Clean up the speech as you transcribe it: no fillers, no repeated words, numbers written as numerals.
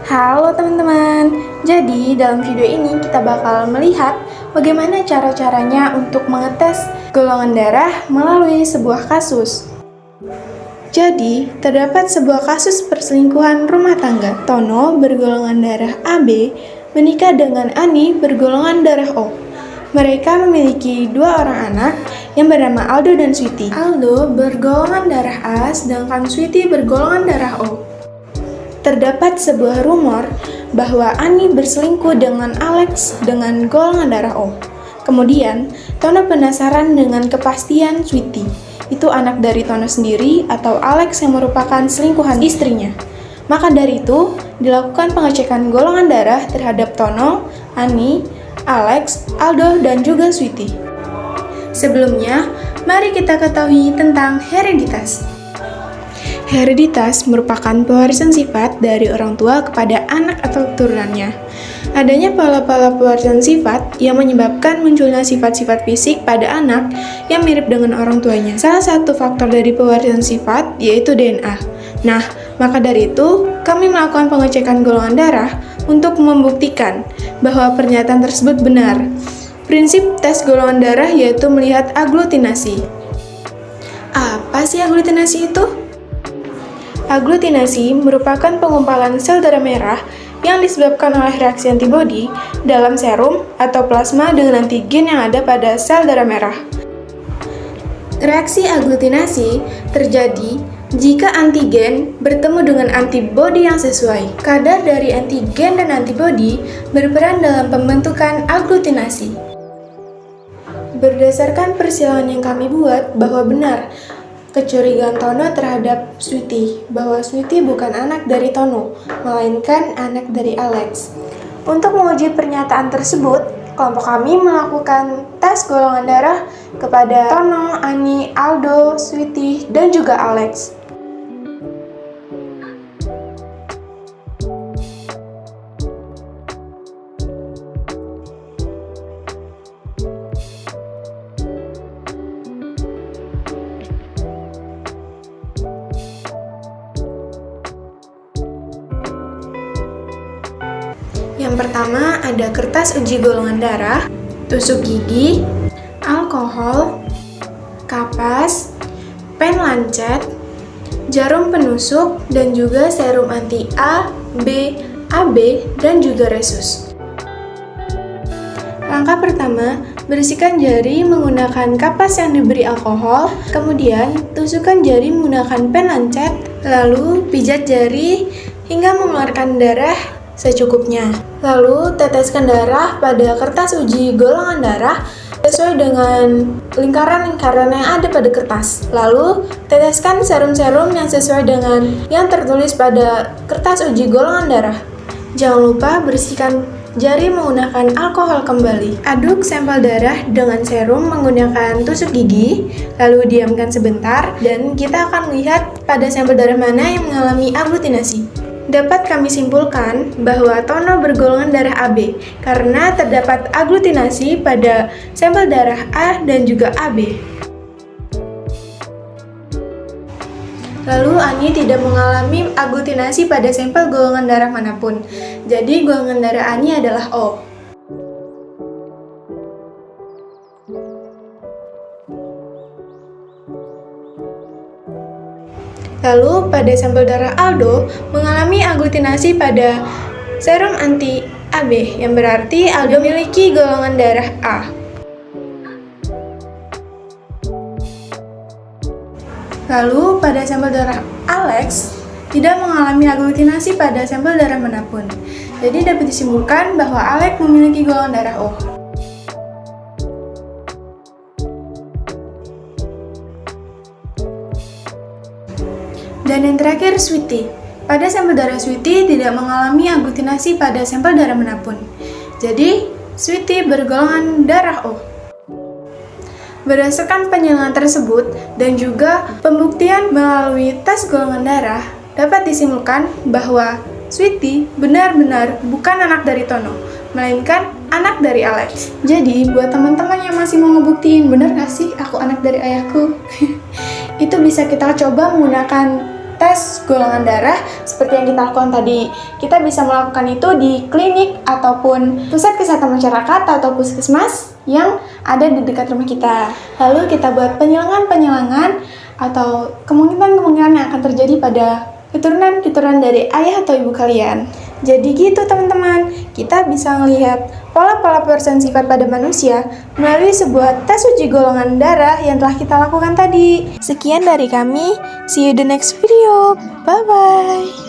Halo teman-teman, jadi dalam video ini kita bakal melihat bagaimana cara-caranya untuk mengetes golongan darah melalui sebuah kasus. Jadi, terdapat sebuah kasus perselingkuhan rumah tangga. Tono bergolongan darah AB menikah dengan Ani bergolongan darah O. Mereka memiliki dua orang anak yang bernama Aldo dan Sweety. Aldo bergolongan darah A, sedangkan Sweety bergolongan darah O. Terdapat sebuah rumor bahwa Ani berselingkuh dengan Alex dengan golongan darah O. Kemudian, Tono penasaran dengan kepastian Sweety. Itu anak dari Tono sendiri atau Alex yang merupakan selingkuhan istrinya. Maka dari itu, dilakukan pengecekan golongan darah terhadap Tono, Ani, Alex, Aldo, dan juga Sweety. Sebelumnya, mari kita ketahui tentang hereditas. Hereditas merupakan pewarisan sifat dari orang tua kepada anak atau keturunannya. Adanya pola-pola pewarisan sifat yang menyebabkan munculnya sifat-sifat fisik pada anak yang mirip dengan orang tuanya. Salah satu faktor dari pewarisan sifat yaitu DNA. Nah, maka dari itu, kami melakukan pengecekan golongan darah untuk membuktikan bahwa pernyataan tersebut benar. Prinsip tes golongan darah yaitu melihat aglutinasi. Apa sih aglutinasi itu? Aglutinasi merupakan penggumpalan sel darah merah yang disebabkan oleh reaksi antibodi dalam serum atau plasma dengan antigen yang ada pada sel darah merah. Reaksi aglutinasi terjadi jika antigen bertemu dengan antibodi yang sesuai. Kadar dari antigen dan antibodi berperan dalam pembentukan aglutinasi. Berdasarkan persilangan yang kami buat bahwa benar kecurigaan Tono terhadap Sweety, bahwa Sweety bukan anak dari Tono, melainkan anak dari Alex. Untuk menguji pernyataan tersebut, kelompok kami melakukan tes golongan darah kepada Tono, Ani, Aldo, Sweety, dan juga Alex. Yang pertama ada kertas uji golongan darah, tusuk gigi, alkohol, kapas, pen lancet, jarum penusuk, dan juga serum anti A, B, AB, dan juga resus. Langkah pertama, bersihkan jari menggunakan kapas yang diberi alkohol, kemudian tusukkan jari menggunakan pen lancet, lalu pijat jari hingga mengeluarkan darah secukupnya. Lalu teteskan darah pada kertas uji golongan darah sesuai dengan lingkaran-lingkaran yang ada pada kertas. Lalu teteskan serum-serum yang sesuai dengan yang tertulis pada kertas uji golongan darah. Jangan lupa bersihkan jari menggunakan alkohol kembali. Aduk sampel darah dengan serum menggunakan tusuk gigi, lalu diamkan sebentar dan kita akan melihat pada sampel darah mana yang mengalami aglutinasi. Dapat kami simpulkan bahwa Tono bergolongan darah AB karena terdapat aglutinasi pada sampel darah A dan juga AB. Lalu Ani tidak mengalami aglutinasi pada sampel golongan darah manapun. Jadi golongan darah Ani adalah O. Lalu pada sampel darah Aldo mengalami aglutinasi pada serum anti AB, yang berarti Aldo memiliki golongan darah A. Lalu pada sampel darah Alex tidak mengalami aglutinasi pada sampel darah manapun. Jadi dapat disimpulkan bahwa Alex memiliki golongan darah O. Dan yang terakhir, Sweety. Pada sampel darah Sweety tidak mengalami aglutinasi pada sampel darah manapun. Jadi, Sweety bergolongan darah O. Berdasarkan penjelasan tersebut dan juga pembuktian melalui tes golongan darah, dapat disimpulkan bahwa Sweety benar-benar bukan anak dari Tono, melainkan anak dari Alex. Jadi, buat teman-teman yang masih mau ngebuktiin benar gak sih aku anak dari ayahku? Itu bisa kita coba menggunakan tes golongan darah seperti yang kita lakukan tadi. Kita bisa melakukan itu di klinik ataupun pusat kesehatan masyarakat atau puskesmas yang ada di dekat rumah kita. Lalu kita buat penyelangan atau kemungkinan yang akan terjadi pada keturunan dari ayah atau ibu kalian. Jadi gitu teman-teman, kita bisa melihat pola-pola persen sifat pada manusia melalui sebuah tes uji golongan darah yang telah kita lakukan tadi. Sekian dari kami, see you the next video, bye-bye.